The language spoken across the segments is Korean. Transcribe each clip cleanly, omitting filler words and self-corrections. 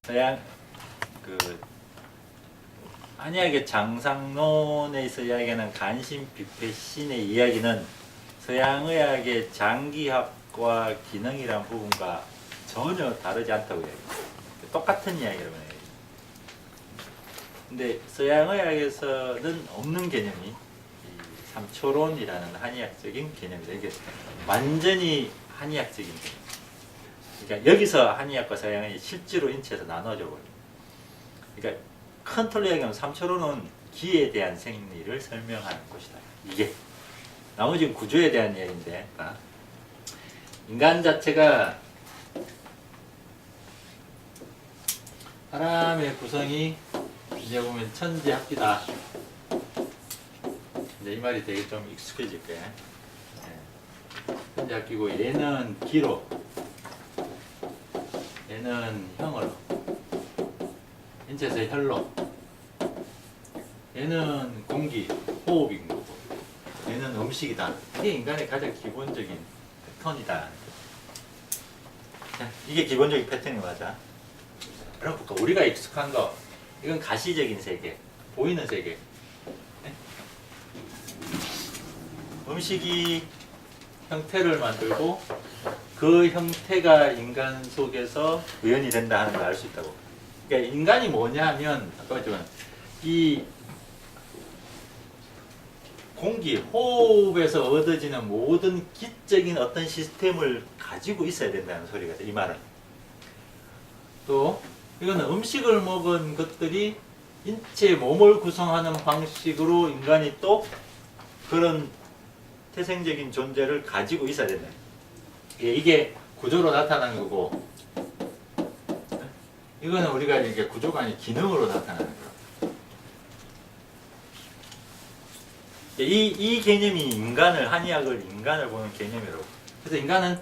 서양 그 한의학의 장상론에서 이야기하는 간신비폐신의 이야기는 서양의학의 장기학과 기능이란 부분과 전혀 다르지 않다고 이야기해요. 똑같은 이야기라고 해요. 근데 서양의학에서는 없는 개념이 이 삼초론이라는 한의학적인 개념이다. 이게 완전히 한의학적인 개념. 그러니까 여기서 한의학과 서양의 실제로 인체에서 나눠져 버려요. 그러니까 큰 틀로 얘기하면 삼초론은 기에 대한 생리를 설명하는 것이다. 이게 나머지는 구조에 대한 이야기인데, 인간 자체가 사람의 구성이 이제 보면 천지합기다. 이제 이 말이 되게 좀 익숙해질 거예요. 천지합기고 얘는 기로, 얘는 형으로, 인체에서 혈로, 얘는 공기, 호흡인 거고, 얘는 음식이다. 이게 인간의 가장 기본적인 패턴이다. 이게 기본적인 패턴이 맞아. 그러니까 우리가 익숙한 거, 이건 가시적인 세계, 보이는 세계. 네? 음식이 형태를 만들고 그 형태가 인간 속에서 구현이 된다 하는 걸 알 수 있다고. 그러니까 인간이 뭐냐 하면, 아까 했지만, 이 공기, 호흡에서 얻어지는 모든 기적인 어떤 시스템을 가지고 있어야 된다는 소리가 돼, 이 말은. 또, 이거는 음식을 먹은 것들이 인체 몸을 구성하는 방식으로 인간이 또 그런 태생적인 존재를 가지고 있어야 된다. 이게 구조로 나타나는 거고, 이거는 우리가 이게 구조가 아닌 기능으로 나타나는 거야. 이 개념이 한의학을 인간을 보는 개념이라고. 그래서 인간은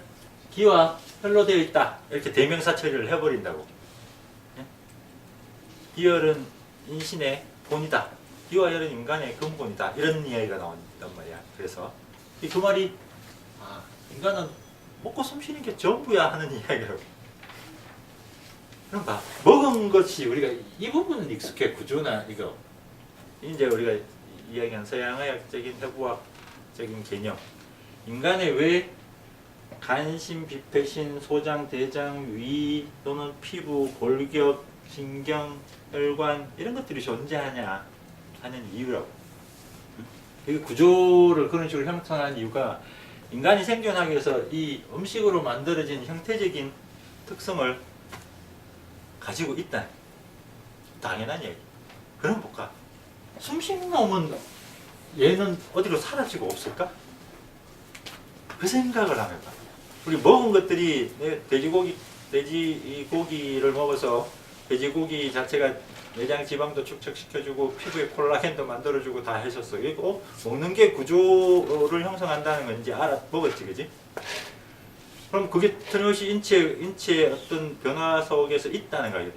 기와 혈로 되어 있다. 이렇게 대명사 처리를 해버린다고. 기혈은 인신의 본이다. 기와 혈은 인간의 근본이다. 이런 이야기가 나온단 말이야. 그래서 그 말이 인간은 먹고 숨쉬는 게 전부야 하는 이야기라고. 그럼 먹은 것이 우리가 이 부분은 익숙해. 구조나 이거. 이제 우리가 이야기한 서양의학적인 해부학적인 개념. 인간의 왜 간신, 비폐신, 소장, 대장, 위 또는 피부, 골격, 신경, 혈관 이런 것들이 존재하냐 하는 이유라고. 이 구조를 그런 식으로 형성한 이유가 인간이 생존하기 위해서 이 음식으로 만들어진 형태적인 특성을 가지고 있다. 당연한 얘기. 그럼 볼까? 숨쉬는 놈은 얘는 어디로 사라지고 없을까? 그 생각을 하면 봐. 우리 먹은 것들이 돼지고기를 먹어서 돼지고기 자체가 내장 지방도 축적시켜주고 피부에 콜라겐도 만들어주고 다 해줬어. 이거 먹는 게 구조를 형성한다는 건 이제 먹었지, 그지? 그럼 그게 틀림없이 인체의 어떤 변화 속에서 있다는 거야.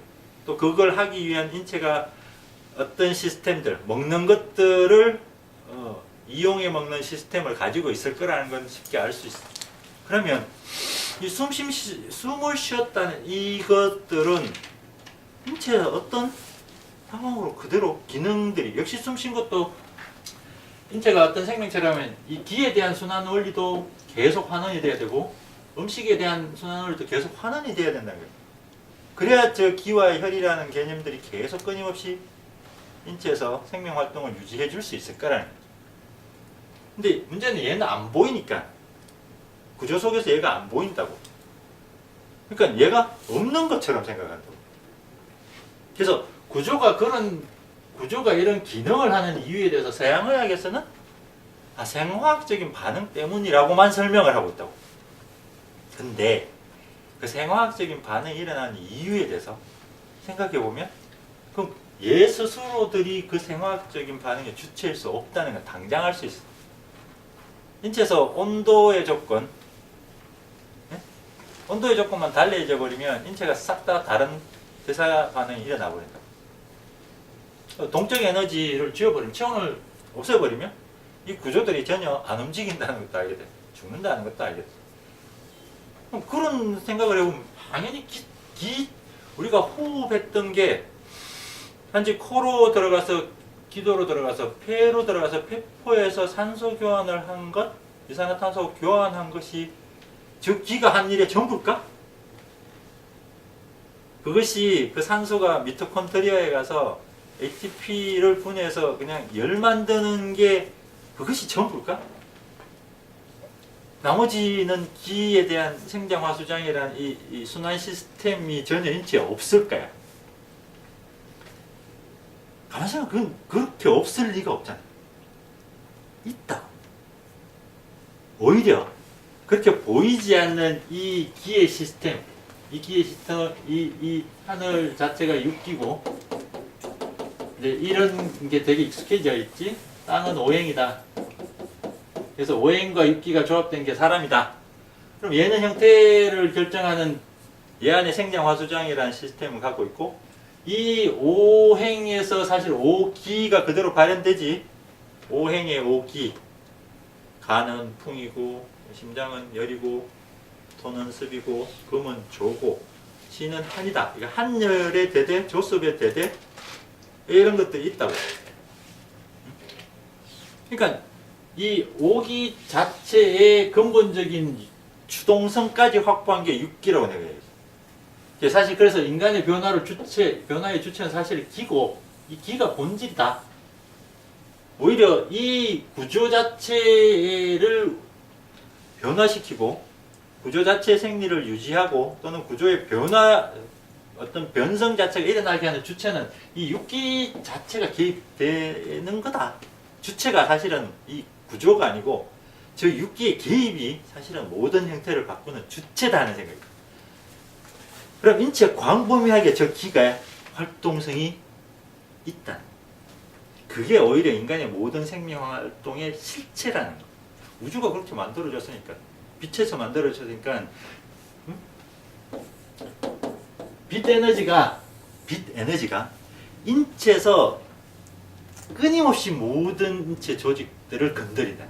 또 그걸 하기 위한 인체가 어떤 시스템들, 먹는 것들을 이용해 먹는 시스템을 가지고 있을 거라는 건 쉽게 알 수 있어. 그러면 이 숨을 쉬었다는 이것들은 인체의 어떤 상황으로 그대로 기능들이, 역시 숨 쉰 것도 인체가 어떤 생명체라면 이 기에 대한 순환 원리도 계속 환원이 돼야 되고 음식에 대한 순환 원리도 계속 환원이 돼야 된다는 거예요. 그래야 저 기와 혈이라는 개념들이 계속 끊임없이 인체에서 생명 활동을 유지해 줄 수 있을 거라는 거예요. 근데 문제는 얘는 안 보이니까, 구조 속에서 얘가 안 보인다고. 그러니까 얘가 없는 것처럼 생각한다고. 그래서 구조가 이런 기능을 하는 이유에 대해서 서양의학에서는 생화학적인 반응 때문이라고만 설명을 하고 있다고. 근데 그 생화학적인 반응이 일어나는 이유에 대해서 생각해 보면, 그럼 얘 스스로들이 그 생화학적인 반응의 주체일 수 없다는 건 당장 알 수 있어. 인체에서 온도의 조건, 온도의 조건만 달라져 버리면 인체가 싹 다 다른 대사 반응이 일어나 버린다. 동적 에너지를 지워버리면, 체온을 없애버리면 이 구조들이 전혀 안 움직인다는 것도 알게 돼. 죽는다는 것도 알게 돼. 그럼 그런 생각을 해보면 당연히 우리가 호흡했던 게 단지 코로 들어가서 기도로 들어가서 폐로 들어가서 폐포에서 산소 교환을 한 것, 이산화탄소 교환한 것이 즉 기가 한 일의 전부일까? 그것이 그 산소가 미토콘드리아에 가서 ATP를 분해해서 그냥 열 만드는 게 그것이 전부일까? 나머지는 기에 대한 생장화수장이라는 이 순환 시스템이 전혀 인체에 없을까요? 가만히 생각하면 그건 그렇게 없을 리가 없잖아. 있다. 오히려 그렇게 보이지 않는 이 기의 시스템, 이 하늘 자체가 육기고, 이제 이런 게 되게 익숙해져 있지. 땅은 오행이다. 그래서 오행과 육기가 조합된 게 사람이다. 그럼 얘는 형태를 결정하는 얘 안에 생장화수장이라는 시스템을 갖고 있고, 이 오행에서 사실 오기가 그대로 발현되지. 오행의 오기. 간은 풍이고, 심장은 열이고, 토는 습이고, 금은 조고, 신은 한이다. 이거 한열의 대대, 조습의 대대, 이런 것들이 있다고. 그러니까 이 오기 자체의 근본적인 주동성까지 확보한 게 육기라고 내가 얘기했어. 사실 그래서 인간의 변화의 주체는 사실 기고, 이 기가 본질이다. 오히려 이 구조 자체를 변화시키고, 구조 자체의 생리를 유지하고, 또는 구조의 변화, 어떤 변성 자체가 일어나게 하는 주체는 이 육기 자체가 개입되는 거다. 주체가 사실은 이 구조가 아니고, 저 육기의 개입이 사실은 모든 형태를 바꾸는 주체다 하는 생각입니다. 그럼 인체 광범위하게 저 기가 활동성이 있다. 그게 오히려 인간의 모든 생명 활동의 실체라는 거. 우주가 그렇게 만들어졌으니까, 빛에서 만들어졌으니까, 빛 에너지가 인체에서 끊임없이 모든 인체 조직들을 건드린다.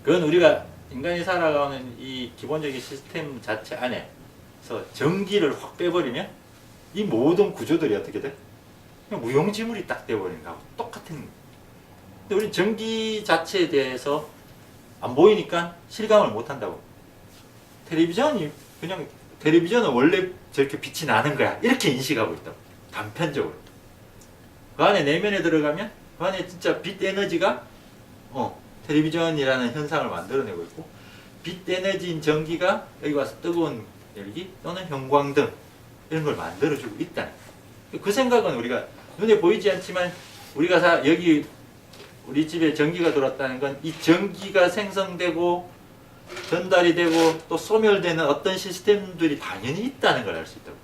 그건 우리가 인간이 살아가는 이 기본적인 시스템 자체 안에서 전기를 확 빼버리면 이 모든 구조들이 어떻게 돼? 그냥 무용지물이 딱 돼버리는 거하고 똑같은 거예요. 근데 우리 전기 자체에 대해서 안 보이니까 실감을 못 한다고. 텔레비전은 원래 저렇게 빛이 나는 거야. 이렇게 인식하고 있다고. 단편적으로. 그 안에 내면에 들어가면 그 안에 진짜 빛 에너지가 텔레비전이라는 현상을 만들어내고 있고, 빛 에너지인 전기가 여기 와서 뜨거운 열기 또는 형광등 이런 걸 만들어주고 있다. 그 생각은 우리가 눈에 보이지 않지만 우리가 여기 우리 집에 전기가 들어왔다는 건 이 전기가 생성되고 전달이 되고 또 소멸되는 어떤 시스템들이 당연히 있다는 걸 알 수 있다고.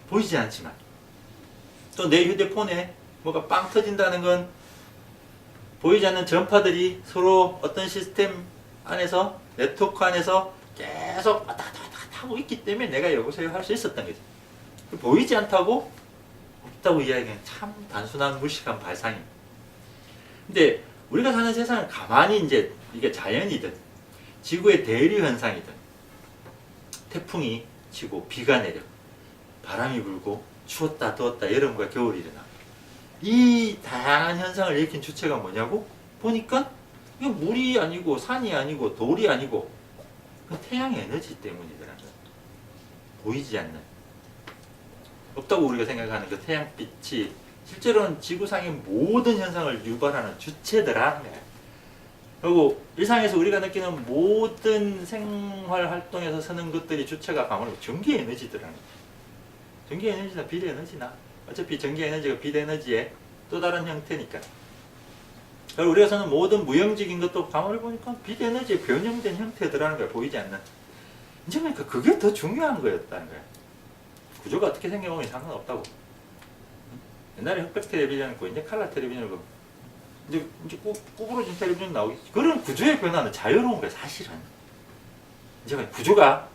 보이지 않지만 또 내 휴대폰에 뭐가 빵 터진다는 건 보이지 않는 전파들이 서로 어떤 시스템 안에서, 네트워크 안에서 계속 왔다 갔다 하고 있기 때문에 내가 여보세요 할 수 있었던 거지. 보이지 않다고 없다고 이야기하기는 참 단순한 무식한 발상입니다. 근데 우리가 사는 세상은 가만히 이제 이게 자연이든 지구의 대류 현상이든 태풍이 치고 비가 내려 바람이 불고 추웠다 더웠다 여름과 겨울이 일어나, 이 다양한 현상을 일으킨 주체가 뭐냐고 보니까 이게 물이 아니고 산이 아니고 돌이 아니고 그 태양의 에너지 때문이더라고요. 보이지 않는, 없다고 우리가 생각하는 그 태양빛이 실제로는 지구상의 모든 현상을 유발하는 주체더라. 그리고 일상에서 우리가 느끼는 모든 생활 활동에서 쓰는 것들이 주체가 가만히 전기 에너지더라는 거예요. 전기 에너지나 빛 에너지나 어차피 전기 에너지가 빛 에너지의 또 다른 형태니까. 그리고 우리가 쓰는 모든 무형적인 것도 가만히 보니까 빛 에너지의 변형된 형태더라는 거야. 보이지 않는. 이제 보니까 그게 더 중요한 거였다는 거야. 구조가 어떻게 생겨보면 상관없다고. 옛날에 흑백 텔레비전 있고 이제 칼라 텔레비전을 보면 이제 구부러진 텔레비전 나오겠지. 그런 구조의 변화는 자유로운 거야, 사실은. 이제 구조가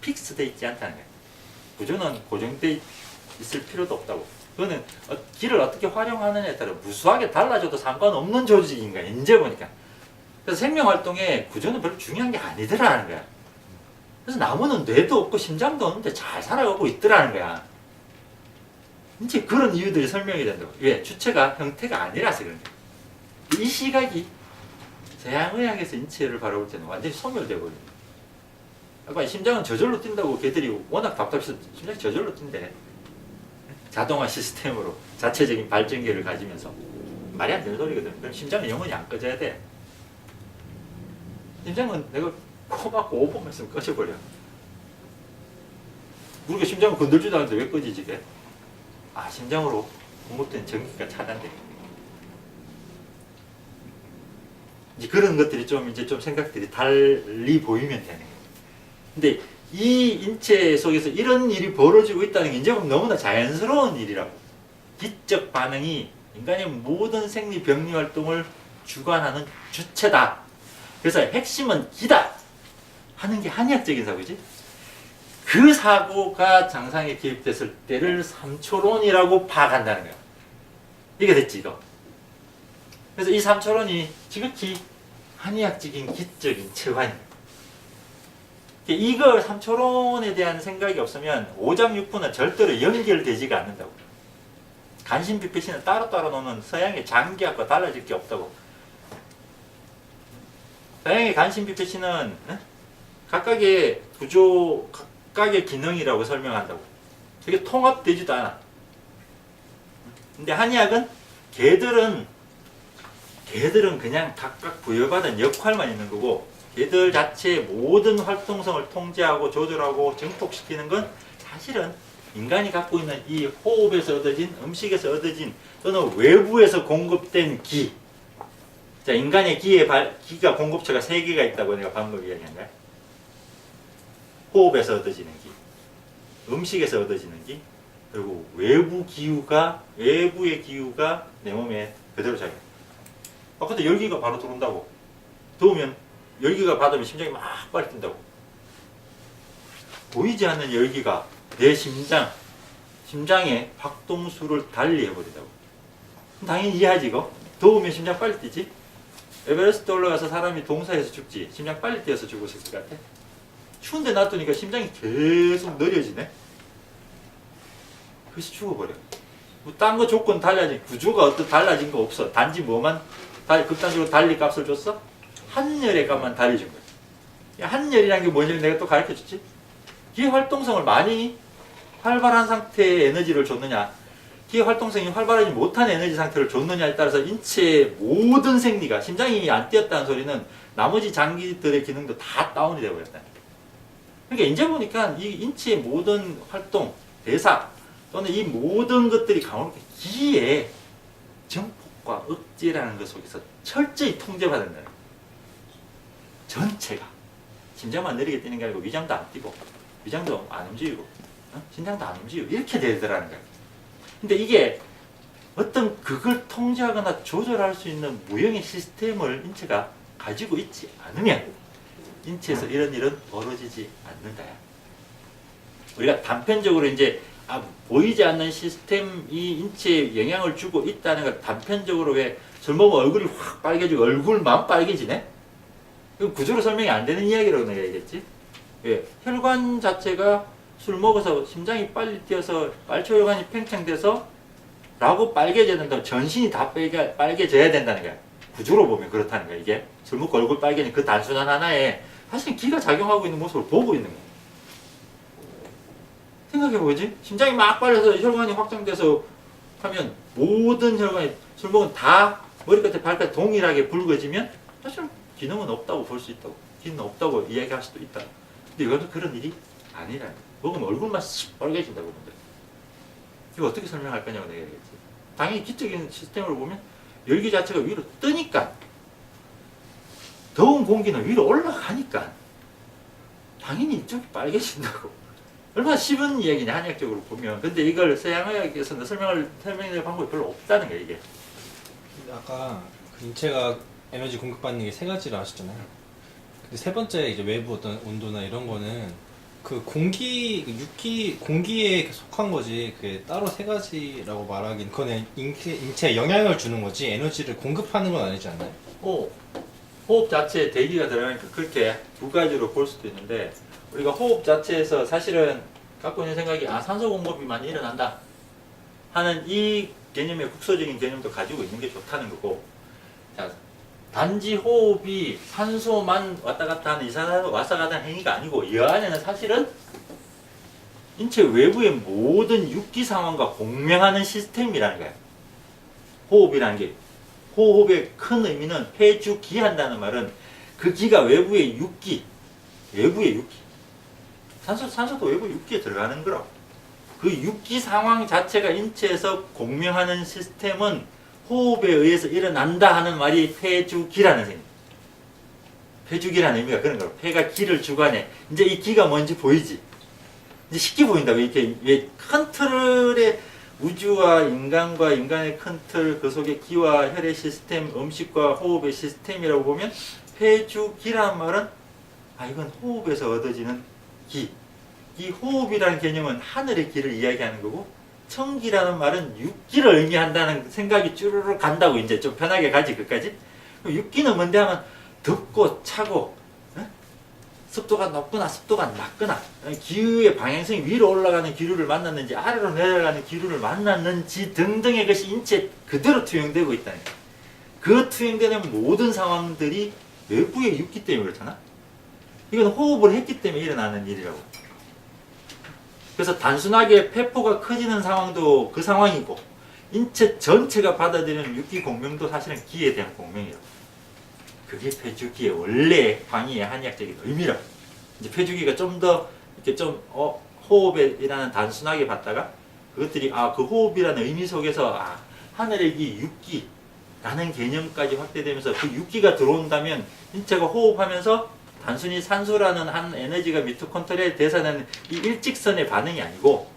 픽스돼 있지 않다는 거야. 구조는 고정돼 있을 필요도 없다고. 그거는 기를 어떻게 활용하느냐에 따라 무수하게 달라져도 상관없는 조직인 거야, 이제 보니까. 그래서 생명 활동에 구조는 별로 중요한 게 아니더라는 거야. 구조가 어떻게 생겨보면 상관없다고. 옛날에 흑백 텔레비전을 보면 이제 칼라 텔레비전을 보면 그래서 나무는 뇌도 없고 심장도 없는데 잘 살아가고 있더라는 거야. 이제 그런 이유들이 설명이 된다고. 왜? 주체가 형태가 아니라서 그런 거야. 이 시각이 서양의학에서 인체를 바라볼 때는 완전히 소멸되어 버립니다. 아까 심장은 저절로 뛴다고 걔들이 워낙 답답해서 심장이 저절로 뛴대. 자동화 시스템으로 자체적인 발전기를 가지면서 말이 안 되는 소리거든. 그럼 심장은 영원히 안 꺼져야 돼. 심장은 내가 코 막고 5분만 있으면 꺼져버려. 우리가 심장을 건들지도 않는데 왜 꺼지지 이게? 아, 심장으로 공급된 전기가 차단돼. 이제 그런 것들이 좀 생각들이 달리 보이면 되는 거예요. 근데 이 인체 속에서 이런 일이 벌어지고 있다는 게 이제 너무나 자연스러운 일이라고. 기적 반응이 인간의 모든 생리 병리 활동을 주관하는 주체다. 그래서 핵심은 기다 하는 게 한의학적인 사고지. 그 사고가 장상에 개입됐을 때를 삼초론이라고 파악한다는 거야. 이게 됐지 이거. 그래서 이 삼초론이 지극히 한의학적인 기적인 체관입니다. 이걸 삼초론에 대한 생각이 없으면 오장육부는 절대로 연결되지가 않는다고. 간신비패신은 따로따로 노는 서양의 장기학과 달라질 게 없다고. 서양의 간신비패신은 각각의 구조, 각각의 기능이라고 설명한다고. 그게 통합되지도 않아. 근데 한의학은 걔들은 그냥 각각 부여받은 역할만 있는 거고, 걔들 자체의 모든 활동성을 통제하고 조절하고 증폭시키는 건 사실은 인간이 갖고 있는 이 호흡에서 얻어진, 음식에서 얻어진, 또는 외부에서 공급된 기. 자, 인간의 기가 공급처가 3개가 있다고 내가 방금 이야기한 거야. 호흡에서 얻어지는 기, 음식에서 얻어지는 기, 그리고 외부의 기후가 내 몸에 그대로 작용. 근데 열기가 바로 들어온다고. 더우면 열기가 받으면 심장이 막 빨리 뛴다고. 보이지 않는 열기가 내 심장의 박동수를 달리 해버린다고. 당연히 이해하지 이거. 더우면 심장 빨리 뛰지. 에베레스트 올라가서 사람이 동사해서 죽지. 심장 빨리 뛰어서 죽었을 것 같아. 추운데 놔두니까 심장이 계속 느려지네. 그래서 죽어버려. 뭐 딴 거 조건 구조가 달라진 거 없어. 단지 뭐만 극단적으로 달리 값을 줬어? 한열의 값만 달리 준 거야. 한열이라는 게 뭔지 내가 또 가르쳐 줬지. 기의 활동성을 많이 활발한 상태의 에너지를 줬느냐, 기의 활동성이 활발하지 못한 에너지 상태를 줬느냐에 따라서 인체의 모든 생리가, 심장이 안 뛰었다는 소리는 나머지 장기들의 기능도 다 다운이 되어버렸다. 그러니까 이제 보니까 이 인체의 모든 활동, 대사 또는 이 모든 것들이 강하게 기의 증폭과 억제라는 것 속에서 철저히 통제받는다는 거예요. 전체가. 심장만 느리게 뛰는 게 아니고 위장도 안 뛰고, 위장도 안 움직이고, 심장도 안 움직이고, 이렇게 되더라는 거예요. 근데 이게 어떤 그걸 통제하거나 조절할 수 있는 무형의 시스템을 인체가 가지고 있지 않으면 인체에서 이런 일은 벌어지지 않는다. 우리가 단편적으로 이제 보이지 않는 시스템이 인체에 영향을 주고 있다는 걸 단편적으로 왜 술 먹으면 얼굴이 확 빨개지고 얼굴만 빨개지네? 이건 구조로 설명이 안 되는 이야기라고 내가 얘기했지. 왜? 혈관 자체가 술 먹어서 심장이 빨리 뛰어서 빨초혈관이 팽창돼서 라고 빨개져야 된다면 전신이 다 빨개져야 된다는 거야. 구조로 보면 그렇다는 거야. 이게 술 먹고 얼굴 빨개진 그 단순한 하나에 사실 기가 작용하고 있는 모습을 보고 있는 거야. 생각해보지? 심장이 막 빨려서 혈관이 확장돼서 하면 모든 혈관이 술 먹은 다 머리끝에 발끝에 동일하게 붉어지면 사실 기능은 없다고 볼 수 있다고. 기능은 없다고 이야기할 수도 있다. 근데 이거는 그런 일이 아니라 먹으면 얼굴만 씩 빨개진다고 본다. 이거 어떻게 설명할 거냐고 내가 얘기했지. 당연히 기적인 시스템으로 보면 열기 자체가 위로 뜨니까, 더운 공기는 위로 올라가니까 당연히 이쪽이 빨개진다고. 얼마나 쉬운 이야기냐 한의학적으로 보면. 근데 이걸 서양의학에서는 설명할 방법이 별로 없다는 거야 이게. 아까 그 인체가 에너지 공급받는 게 3가지를 아셨잖아요. 근데 3번째 이제 외부 어떤 온도나 이런 거는 그 공기에 속한 거지. 그게 따로 3가지라고 말하긴, 그거는 인체에 영향을 주는 거지 에너지를 공급하는 건 아니지 않나요? 호흡 자체에 대기가 들어가니까 그렇게 두 가지로 볼 수도 있는데 우리가 호흡 자체에서 사실은 갖고 있는 생각이 산소 공급이 많이 일어난다 하는 이 개념의 국소적인 개념도 가지고 있는 게 좋다는 거고 자, 단지 호흡이 산소만 왔다 갔다 하는 이산화탄소 왔다 갔다 하는 행위가 아니고 이 안에는 사실은 인체 외부의 모든 육기 상황과 공명하는 시스템이라는 거예요. 호흡이라는 게 호흡의 큰 의미는 폐주기 한다는 말은 그 기가 외부의 육기 산소도 외부 육기에 들어가는 거라고. 그 육기 상황 자체가 인체에서 공명하는 시스템은 호흡에 의해서 일어난다 하는 말이 폐주기라는 생각. 폐주기라는 의미가 그런 거라고. 폐가 기를 주관해. 이제 이 기가 뭔지 보이지? 이제 쉽게 보인다고. 이렇게 왜 큰 틀의 우주와 인간과 인간의 큰 틀, 그 속에 기와 혈의 시스템, 음식과 호흡의 시스템이라고 보면 폐주기라는 말은 이건 호흡에서 얻어지는 기. 이 호흡이라는 개념은 하늘의 기를 이야기하는 거고 청기라는 말은 육기를 의미한다는 생각이 쭈르르 간다고 이제 좀 편하게 가지 그까지. 육기는 뭔데 하면 덥고 차고 습도가 높거나 습도가 낮거나 기후의 방향성이 위로 올라가는 기류를 만났는지 아래로 내려가는 기류를 만났는지 등등의 것이 인체에 그대로 투영되고 있다는 거예요. 그 투영되는 모든 상황들이 외부의 육기 때문에 그렇잖아. 이건 호흡을 했기 때문에 일어나는 일이라고. 그래서 단순하게 폐포가 커지는 상황도 그 상황이고 인체 전체가 받아들이는 육기 공명도 사실은 기에 대한 공명이라고. 그게 폐주기의 원래 광의의 한의학적인 의미라고. 이제 폐주기가 좀 더 이렇게 좀 호흡이라는 단순하게 봤다가 그것들이 그 호흡이라는 의미 속에서 하늘의 기 육기라는 개념까지 확대되면서 그 육기가 들어온다면 인체가 호흡하면서 단순히 산소라는 한 에너지가 미토콘드리아에 대사하는 이 일직선의 반응이 아니고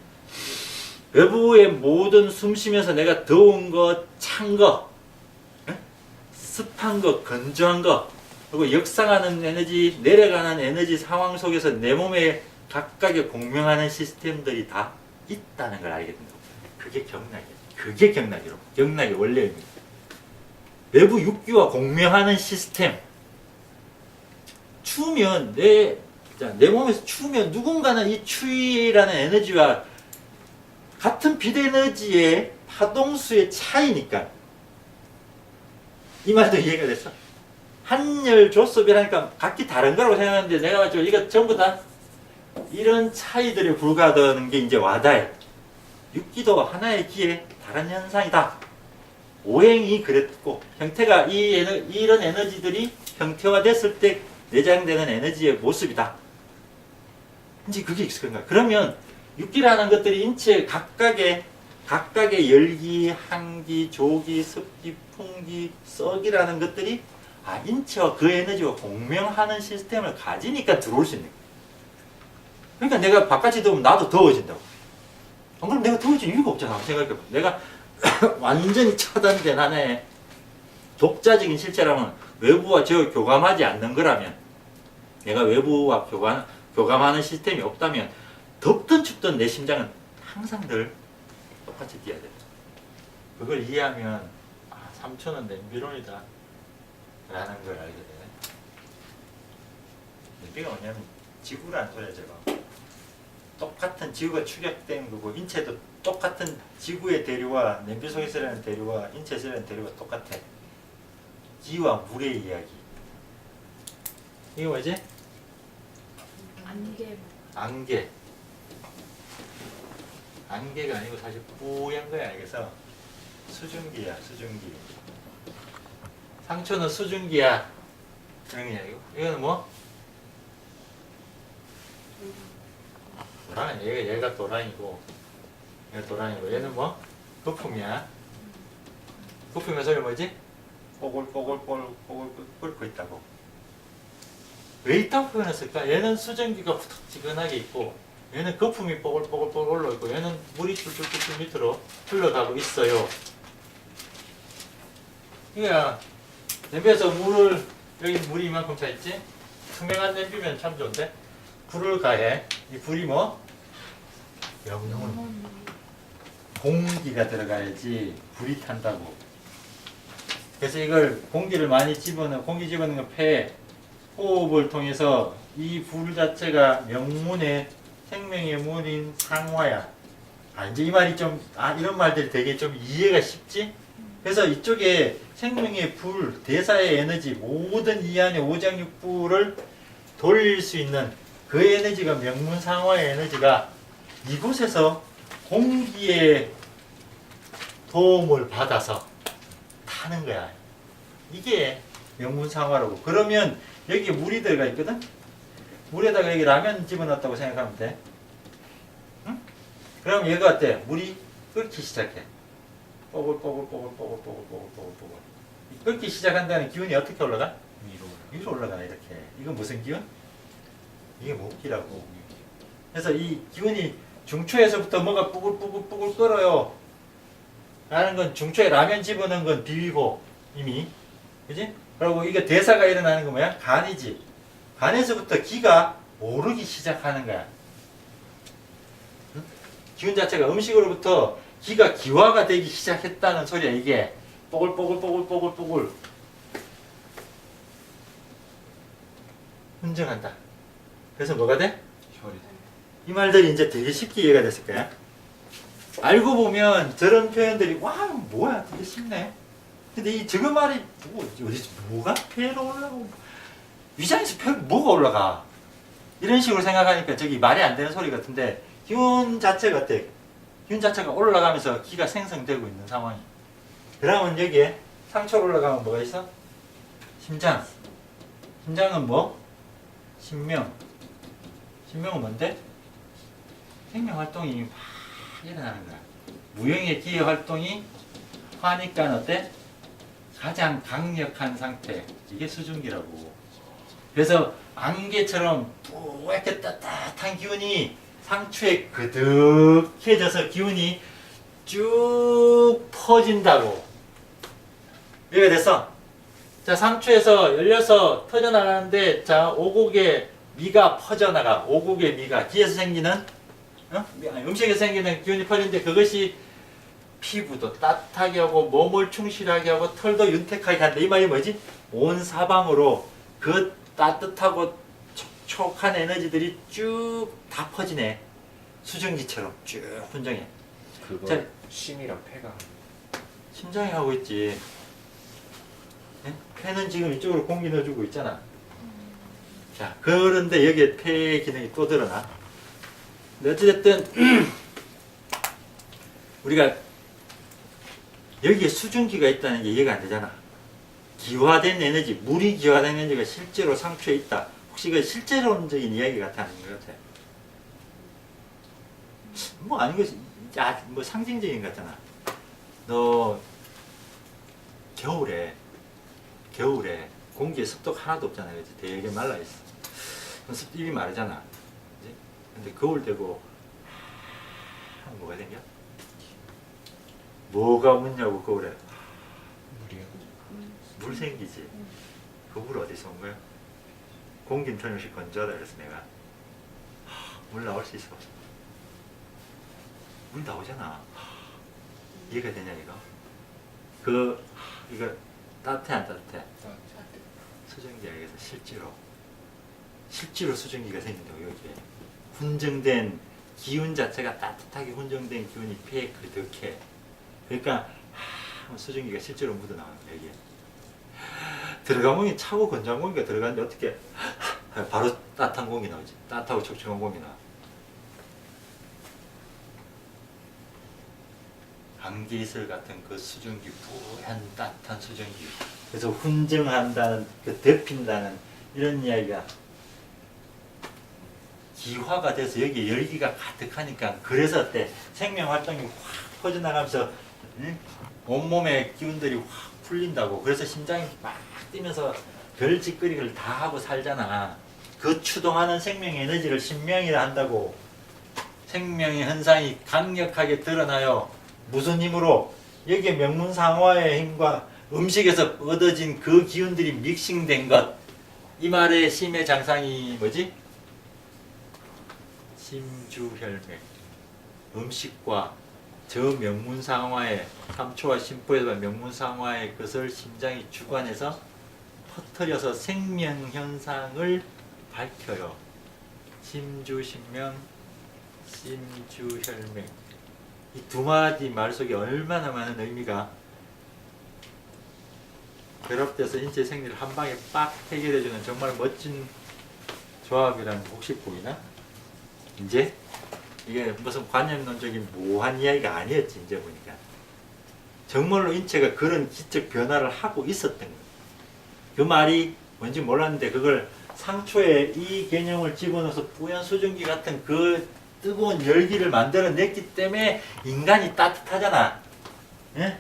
외부의 모든 숨쉬면서 내가 더운 거, 찬 거, 습한 거, 건조한 거, 그리고 역상하는 에너지, 내려가는 에너지 상황 속에서 내 몸에 각각의 공명하는 시스템들이 다 있다는 걸 알게 된다고. 그게 경락이에요. 그게 경락이라고. 경락의 원래 의미. 외부 육기와 공명하는 시스템. 추우면 내 몸에서 추우면 누군가는 이 추위라는 에너지와 같은 빛 에너지의 파동수의 차이니까 이 말도 이해가 됐어. 한열 조섭이라니까 각기 다른 거라고 생각하는데 내가 봤죠. 이거 전부 다 이런 차이들에 불과하다는 게 이제 와닿아요. 육기도 하나의 기의 다른 현상이다. 오행이 그랬고 형태가 이런 에너지들이 형태화됐을 때 내장되는 에너지의 모습이다. 이제 그게 있을 건가? 그러면 육기라는 것들이 인체 각각의 열기, 한기, 조기, 습기, 풍기, 썩이라는 것들이 인체와 그 에너지와 공명하는 시스템을 가지니까 들어올 수 있는 거예요. 그러니까 내가 바깥이 더우면 나도 더워진다고. 안 그러면 내가 더워질 이유가 없잖아. 생각해봐. 내가 완전히 차단된 하나의 독자적인 실체라면 외부와 저 교감하지 않는 거라면 내가 외부와 교감하는 시스템이 없다면 덥든 춥든 내 심장은 항상 늘 똑같이 뛰어야 돼. 그걸 이해하면 삼촌은 냄비론이다 라는 걸 알게 되네. 냄비가 뭐냐면 지구라는 소리야. 제가 똑같은 지구가 축약된 거고 인체도 똑같은 지구의 대류와 냄비 속에서 일어나는 대류와 인체에서 일어나는 대류가 똑같아. 기와 물의 이야기. 이게 뭐지? 안개. 안개가 아니고 사실 뿌연 거야. 그래서 수증기야. 수증기. 상처는 수증기야. 그런 이야기고. 이거는 뭐? 도란. 얘가 도란이고 얘가 도란이고 얘는 뭐? 거품이야. 거품의 소리 뭐지? 뽀글뽀글 끓고 있다고. 왜 있다고 표현했을까? 얘는 수증기가 푸석지근하게 있고 얘는 거품이 뽀글뽀글 올라있고 얘는 물이 줄줄줄 밑으로 흘러가고 있어요. 그러니까 냄비에서 여기 물이 이만큼 차있지? 투명한 냄비면 참 좋은데 불을 가해. 이 불이 뭐? 영혼. 공기가 들어가야지 불이 탄다고. 그래서 이걸 공기를 많이 공기 집어넣는 건 폐, 호흡을 통해서 이 불 자체가 명문의 생명의 문인 상화야. 이제 이 말이 좀, 이런 말들이 되게 좀 이해가 쉽지? 그래서 이쪽에 생명의 불, 대사의 에너지, 모든 이 안에 오장육부를 돌릴 수 있는 그 에너지가 명문상화의 에너지가 이곳에서 공기의 도움을 받아서 타는 거야. 이게 명문상화라고. 그러면 여기 물이 들어가 있거든? 물에다가 여기 라면 집어넣었다고 생각하면 돼. 응? 그럼 얘가 어때? 물이 끓기 시작해. 뽀글뽀글뽀글뽀글뽀글뽀글뽀글. 끓기 시작한다는 기운이 어떻게 올라가? 위로 올라가, 이렇게. 이건 무슨 기운? 이게 목기라고. 그래서 이 기운이 중초에서부터 뭐가 뽀글뽀글뽀글 끓어요. 라는 건 중초에 라면 집어넣은 건 비위고, 이미. 그지? 그리고 이게 대사가 일어나는 건 뭐야? 간이지. 간에서부터 기가 오르기 시작하는 거야. 응? 기운 자체가 음식으로부터 기가 기화가 되기 시작했다는 소리야, 이게. 뽀글뽀글뽀글뽀글뽀글. 훈정한다. 그래서 뭐가 돼? 이 말들이 이제 되게 쉽게 이해가 됐을 거야. 알고 보면 저런 표현들이 와 뭐야 되게 쉽네. 근데 이 저거 말이 뭐가 폐로 올라가고 위장에서 뭐가 올라가? 이런 식으로 생각하니까 저기 말이 안 되는 소리 같은데 기운 자체가 어때? 기운 자체가 올라가면서 기가 생성되고 있는 상황이. 그러면 여기에 상처로 올라가면 뭐가 있어? 심장. 심장은 뭐? 신명. 신명은 뭔데? 생명 활동이 막 일어나는 거야. 무형의 기의 활동이 하니까 어때? 가장 강력한 상태. 이게 수증기라고. 그래서 안개처럼 이렇게 따뜻한 기운이 상추에 그득해져서 기운이 쭉 퍼진다고. 이해가 됐어? 자, 상추에서 열려서 터져나가는데, 자, 오곡의 미가 퍼져나가. 오곡의 미가. 기에서 생기는, 음식에서 생기는 기운이 퍼지는데, 그것이 피부도 따뜻하게 하고, 몸을 충실하게 하고, 털도 윤택하게 한다. 이 말이 뭐지? 온 사방으로 그 따뜻하고 촉촉한 에너지들이 쭉 다 퍼지네. 수증기처럼 쭉 분정해. 그거 자, 심이랑 폐가 심장이 하고 있지. 예? 폐는 지금 이쪽으로 공기 넣어주고 있잖아. 자, 그런데 여기에 폐의 기능이 또 드러나. 근데 어찌됐든 우리가 여기에 수증기가 있다는 게 이해가 안 되잖아. 기화된 에너지, 물이 기화된 에너지가 실제로 상추에 있다. 혹시 그 실제론적인 이야기 같아 아닌 것 같아? 뭐 아닌 것이, 뭐 상징적인 것 같잖아. 너 겨울에 공기에 습도가 하나도 없잖아. 그치? 되게 말라 있어. 입이 마르잖아. 그치? 근데 거울 되고 뭐가 생겨? 뭐가 묻냐고 거울에. 물이요. 물 생기지. 그 물 어디서 온 거야? 공기는 전혀 건조하다 그래서 내가 물 나올 수 있어 없어? 물 나오잖아. 이해가 되냐 이거? 이거 따뜻해 안 따뜻해? 수증기야. 그래서 실제로 수증기가 생긴다고. 여기에 훈정된 기운 자체가 따뜻하게 훈정된 기운이 폐에 그득해. 그러니까 수증기가 실제로 묻어나오는 거야. 여기에 들어간 공기 차고 건조한 공기가 들어가는데 어떻게 바로 따뜻한 공기 나오지. 따뜻하고 촉촉한 공기 나와. 안개이슬 같은 그 수증기, 뿌연 따뜻한 수증기. 그래서 훈정한다는, 그 덮인다는 이런 이야기가 기화가 돼서 여기에 열기가 가득하니까 그래서 어때? 생명 활동이 확 퍼져나가면서 온몸의 기운들이 확 풀린다고. 그래서 심장이 막 뛰면서 별짓거리를 다 하고 살잖아. 그 추동하는 생명의 에너지를 신명이라 한다고. 생명의 현상이 강력하게 드러나요. 무슨 힘으로? 여기에 명문상화의 힘과 음식에서 얻어진 그 기운들이 믹싱된 것. 이 말의 심의 장상이 뭐지? 심주혈맥. 음식과 저 명문상화의 삼초와 심포에서 명문상화의 것을 심장이 주관해서 퍼뜨려서 생명현상을 밝혀요. 심주신명, 심주혈맹. 이 두 마디 말 속에 얼마나 많은 의미가 결합돼서 인체 생리를 한 방에 빡 해결해주는 정말 멋진 조합이라는 거 혹시 보이나? 이제 이게 무슨 관념론적인 모호한 이야기가 아니었지. 이제 보니까 정말로 인체가 그런 기적 변화를 하고 있었던 거예요. 그 말이 뭔지 몰랐는데 그걸 상초에 이 개념을 집어넣어서 뿌연 수증기 같은 그 뜨거운 열기를 만들어냈기 때문에 인간이 따뜻하잖아. 예?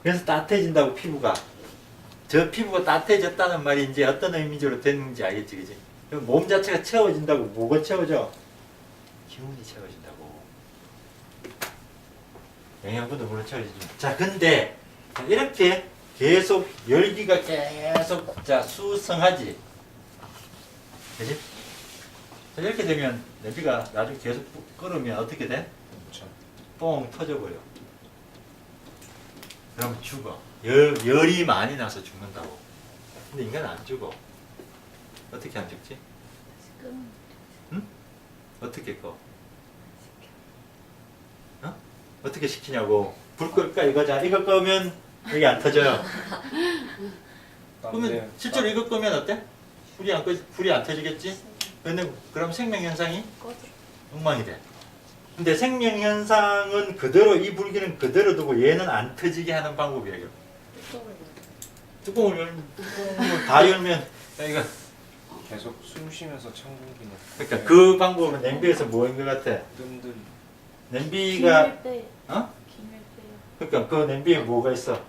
그래서 따뜻해진다고 피부가. 저 피부가 따뜻해졌다는 말이 이제 어떤 의미로 됐는지 알겠지, 그지? 몸 자체가 채워진다고. 뭐가 채워져? 기운이 채워진다고. 영양분도 물론 채워지죠. 자, 근데 이렇게 계속 열기가 계속 자 수성하지. 그지? 자, 이렇게 되면 냄비가 나중에 계속 끓으면 어떻게 돼? 그렇죠. 뻥 터져버려. 그럼 죽어. 열이 많이 나서 죽는다고. 근데 인간은 안 죽어. 어떻게 안 죽지? 응? 어떻게 꺼? 어? 어떻게 시키냐고. 불 끌까 이거자. 이거 끄면 여기 안 터져요. 그러면 실제로 이거 끄면 어때? 불이 안 터지겠지? 근데 그럼 생명현상이 엉망이 돼. 근데 생명현상은 그대로, 이 불길은 그대로 두고 얘는 안 터지게 하는 방법이에요. 뚜껑을 다 열면 야, 이거 계속 숨 쉬면서 찬 공기는. 그러니까 그 방법은 냄비에서 뭐인 것 같아? 뜸들. 냄비가 기밀 빼. 어? 기밀 빼요. 그러니까 그 냄비에 뭐가 있어?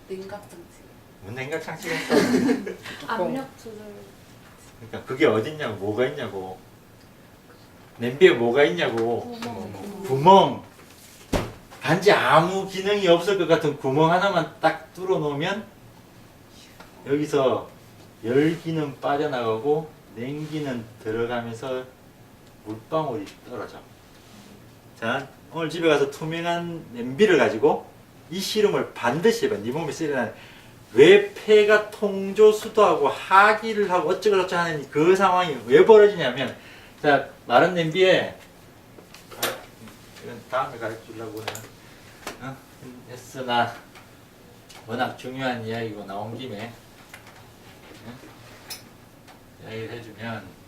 냉각장치. 뭔 냉각장치가 있어? 압력 조절. 그러니까 그게 어딨냐고, 뭐가 있냐고. 냄비에 뭐가 있냐고. 구멍. 구멍. 단지 아무 기능이 없을 것 같은 구멍 하나만 딱 뚫어 놓으면 여기서 열기는 빠져나가고 냉기는 들어가면서 물방울이 떨어져. 자, 오늘 집에 가서 투명한 냄비를 가지고 이 실험을 반드시 해봐. 네 몸에 쓰이는 왜 폐가 통조 수도하고 하기를 하고 어쩌고저쩌고 하는 그 상황이 왜 벌어지냐면, 자, 마른 냄비에 이건 다음에 가르쳐주려고 내가 했으나 워낙 중요한 이야기고 나온 김에 이야기를 해주면,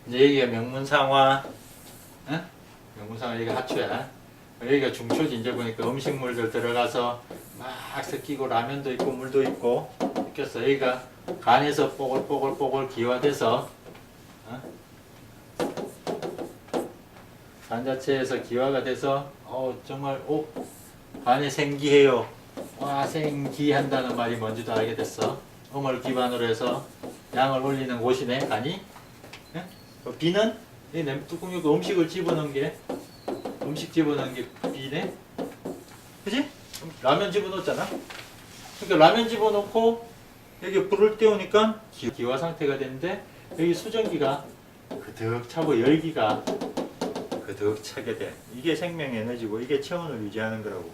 이제 여기가 명문상화, 명문상화 여기가 하초야. 여기가 중초지. 이제 보니까 음식물들 들어가서 막 섞이고 라면도 있고 물도 있고 섞였어. 여기가 간에서 뽀글뽀글뽀글 기화돼서 간 자체에서 기화가 돼서 정말 간에 생기해요. 와, 생기한다는 말이 뭔지도 알게 됐어. 음을 기반으로 해서 양을 올리는 곳이네, 간이. 비는 이 뚜껑 여기 음식을 집어넣은 게 비네, 그지? 라면 집어넣었잖아. 그러니까 라면 집어넣고 여기 불을 떼우니까 기화 상태가 되는데 여기 수증기가 그득 차고 열기가 그득 차게 돼. 이게 생명 에너지고 이게 체온을 유지하는 거라고.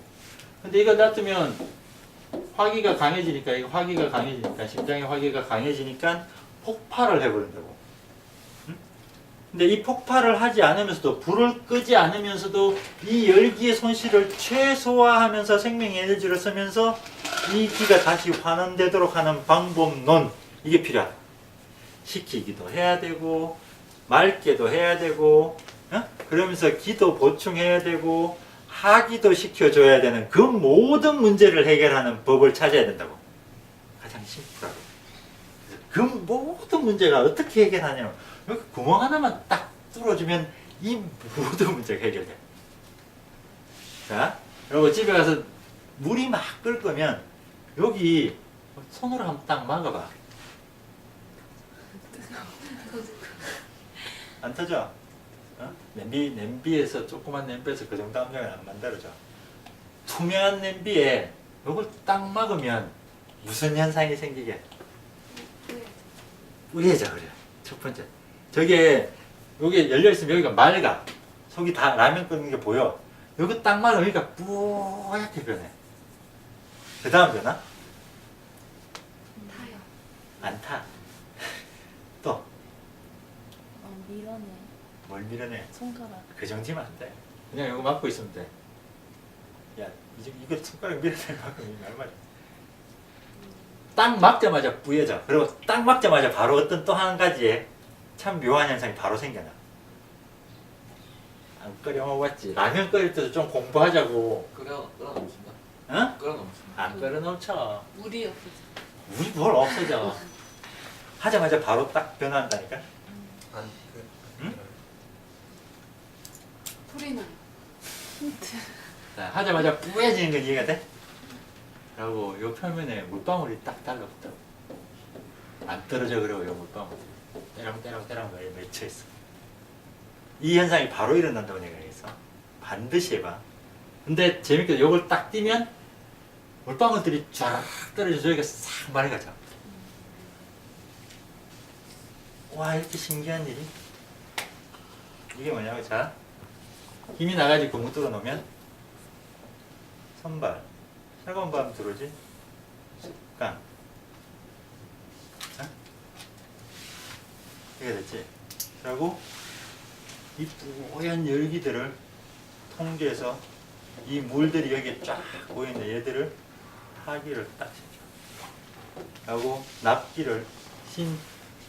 근데 이거 놔두면 화기가 강해지니까, 이거 화기가 강해지니까, 심장의 화기가 강해지니까 폭발을 해버린다고. 근데 이 폭발을 하지 않으면서도, 불을 끄지 않으면서도 이 열기의 손실을 최소화하면서 생명 에너지를 쓰면서 이 기가 다시 환원되도록 하는 방법론, 이게 필요하다. 식히기도 해야 되고 맑게도 해야 되고 그러면서 기도 보충해야 되고 하기도 시켜줘야 되는 그 모든 문제를 해결하는 법을 찾아야 된다고. 가장 심플하고. 그 모든 문제가 어떻게 해결하냐면 여기 구멍 하나만 딱 뚫어주면 이 모든 문제가 해결돼. 자, 여러분 집에 가서 물이 막 끓 거면 여기 손으로 한번 딱 막아봐. 안 터져? 냄비에서, 조그만 냄비에서 그 정도 압력은 안 만들어져. 투명한 냄비에 이걸 딱 막으면 무슨 현상이 생기게? 뿌얘져 그래. 첫 번째. 저게 여기 열려 있으면 여기가 맑아. 속이 다 라면 끓는 게 보여. 여기 딱 말아 여기가 뿌옇게 변해. 그 다음 변화? 타요. 안 타. 또 밀어내. 뭘 밀어내? 손가락. 그 정도면 안 돼. 그냥 이거 막고 있으면 돼. 야, 이제 이거 손가락 밀어낼 만큼 말이야. 딱 막자마자 뿌얘져. 그리고 딱 막자마자 바로 어떤 또 한 가지의 참 묘한 현상이 바로 생겨나. 안 끓여 먹었지. 라면 끓일 때도 좀 공부하자고. 끌어 넘친다. 응? 끌어 넘친다. 안 끓여 놓쳐. 물이 없어져. 우리 뭘 없어져. 하자마자 바로 딱 변화한다니까. 안 응? 풀이 나요. 자, 하자마자 뿌얘지는 건 이해가 돼? 그리고 요 표면에 물방울이 딱 달라붙어. 안 떨어져 그러고 요 물방울이 때랑때랑 맺혀있어. 이 현상이 바로 일어난다고 내가 얘기했어. 반드시 해봐. 근데 재밌게도 요걸 딱 띄면 물방울들이 쫙 떨어져서 여기가 싹 맑아져. 와, 이렇게 신기한 일이. 이게 뭐냐고. 자, 힘이 나가지고 구멍 뚫어 놓으면 선발, 차가운 바람 들어오지, 깡. 이게 됐지? 그리고 이 뽀얀 열기들을 통제해서 이 물들이 여기에 쫙 보이는 얘들을 하기를 딱 시켜. 하고 납기를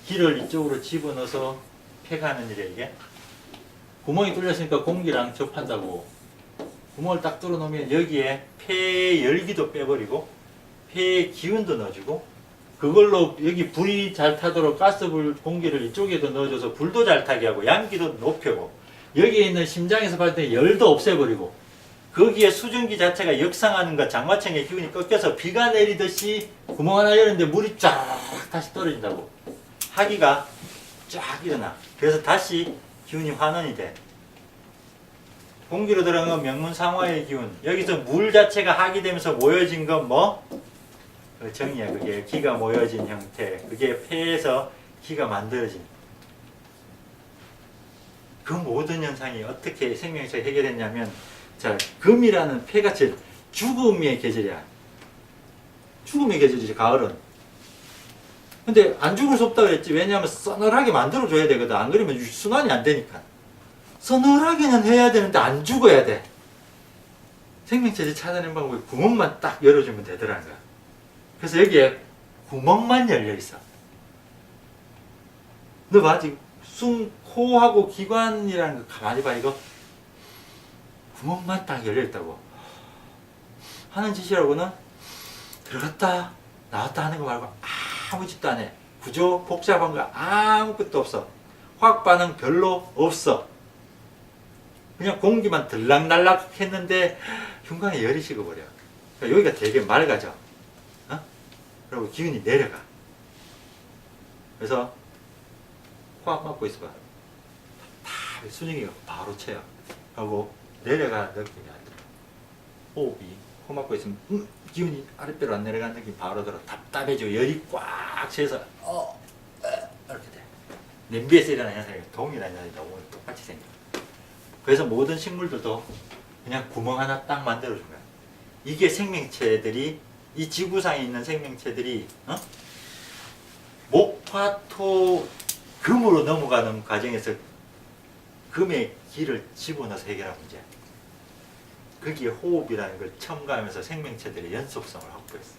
기를 이쪽으로 집어넣어서 팩하는 일이야 이게. 구멍이 뚫렸으니까 공기랑 접한다고. 구멍을 딱 뚫어 놓으면 여기에 폐의 열기도 빼버리고 폐의 기운도 넣어주고 그걸로 여기 불이 잘 타도록 가스불 공기를 이쪽에도 넣어줘서 불도 잘 타게 하고 양기도 높여고 여기에 있는 심장에서 받을 때 열도 없애버리고 거기에 수증기 자체가 역상하는 것 장마청의 기운이 꺾여서 비가 내리듯이 구멍 하나 열었는데 물이 쫙 다시 떨어진다고. 하기가 쫙 일어나. 그래서 다시 기운이 환원이 돼. 공기로 들어간 건 명문상화의 기운. 여기서 물 자체가 하기 되면서 모여진 건 뭐? 그 정이야. 그게 기가 모여진 형태. 그게 폐에서 기가 만들어진. 그 모든 현상이 어떻게 생명체가 해결됐냐면, 자, 금이라는 폐가 제일 죽음의 계절이야. 죽음의 계절이지, 가을은. 근데 안 죽을 수 없다 그랬지. 왜냐하면 서늘하게 만들어줘야 되거든. 안 그러면 순환이 안 되니까. 서늘하게는 해야 되는데 안 죽어야 돼. 생명체를 찾아낸 방법이 구멍만 딱 열어주면 되더라는 거야. 그래서 여기에 구멍만 열려 있어. 너 봐, 지금 코하고 기관이라는 거 가만히 봐, 이거. 구멍만 딱 열려 있다고. 하는 짓이라고는 들어갔다 나왔다 하는 거 말고 아무 짓도 안 해. 구조 복잡한 거 아무것도 없어. 화학 반응 별로 없어. 그냥 공기만 들락날락 했는데 흉곽에 열이 식어버려. 그러니까 여기가 되게 맑아져. 어? 그리고 기운이 내려가. 그래서 호흡 맞고 있어봐. 다 순위가 바로 채요. 하고 내려가 느낌이 안 들어. 호흡이 코 막고 있으면 기운이 아랫배로 안 내려가는 느낌이 바로 들어. 답답해지고 열이 꽉 채서 이렇게 돼. 냄비에서 일어나는 현상이 동일한 현상이 너무 똑같이 생겨. 그래서 모든 식물들도 그냥 구멍 하나 딱 만들어준 거야. 이게 생명체들이, 이 지구상에 있는 생명체들이 목화토 금으로 넘어가는 과정에서 금의 기를 집어넣어서 해결한 문제야. 거기에 호흡이라는 걸 첨가하면서 생명체들의 연속성을 확보했어.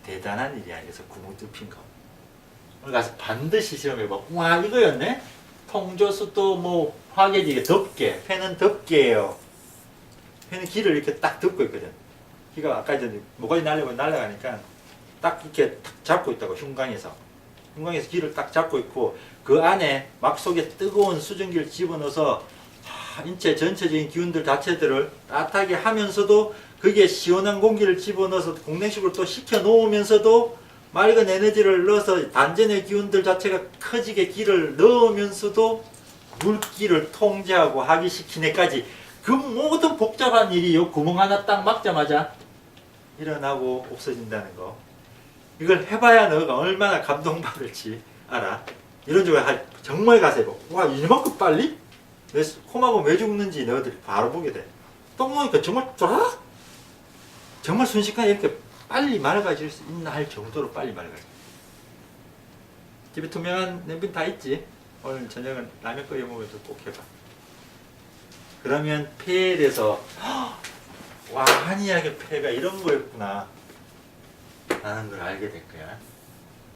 대단한 일이야. 그래서 구멍 뚫힌 거. 오늘 가서 반드시 실험해봐. 와, 이거였네? 통조수도 뭐 화계지게 덮개. 폐는 덮개예요. 폐는 기를 이렇게 딱 덮고 있거든. 기가 아까 전에 뭐까지 날아가니까 딱 이렇게 탁 잡고 있다고. 흉곽에서 기를 딱 잡고 있고 그 안에 막 속에 뜨거운 수증기를 집어넣어서 인체 전체적인 기운들 자체들을 따뜻하게 하면서도 거기에 시원한 공기를 집어넣어서 공냉식으로 또 식혀 놓으면서도 맑은 에너지를 넣어서 단전의 기운들 자체가 커지게 기를 넣으면서도 물기를 통제하고 하기시키네까지 그 모든 복잡한 일이 요 구멍 하나 딱 막자마자 일어나고 없어진다는 거. 이걸 해봐야 너가 얼마나 감동받을지 알아? 이런 쪽에 정말 가서 해봐. 와, 이만큼 빨리? 내 홈하고 왜 죽는지 너희들이 바로 보게 돼. 똥 놓으니까 정말 쫙! 정말 순식간에 이렇게 빨리 맑아질 수 있나 할 정도로 빨리 맑아져. 집에 투명한 냄비 다 있지? 오늘 저녁은 라면 끓여 먹어도 꼭 해봐. 그러면 폐에 대해서 와, 한의학의 폐가 이런 거였구나 라는 걸 알게 될 거야.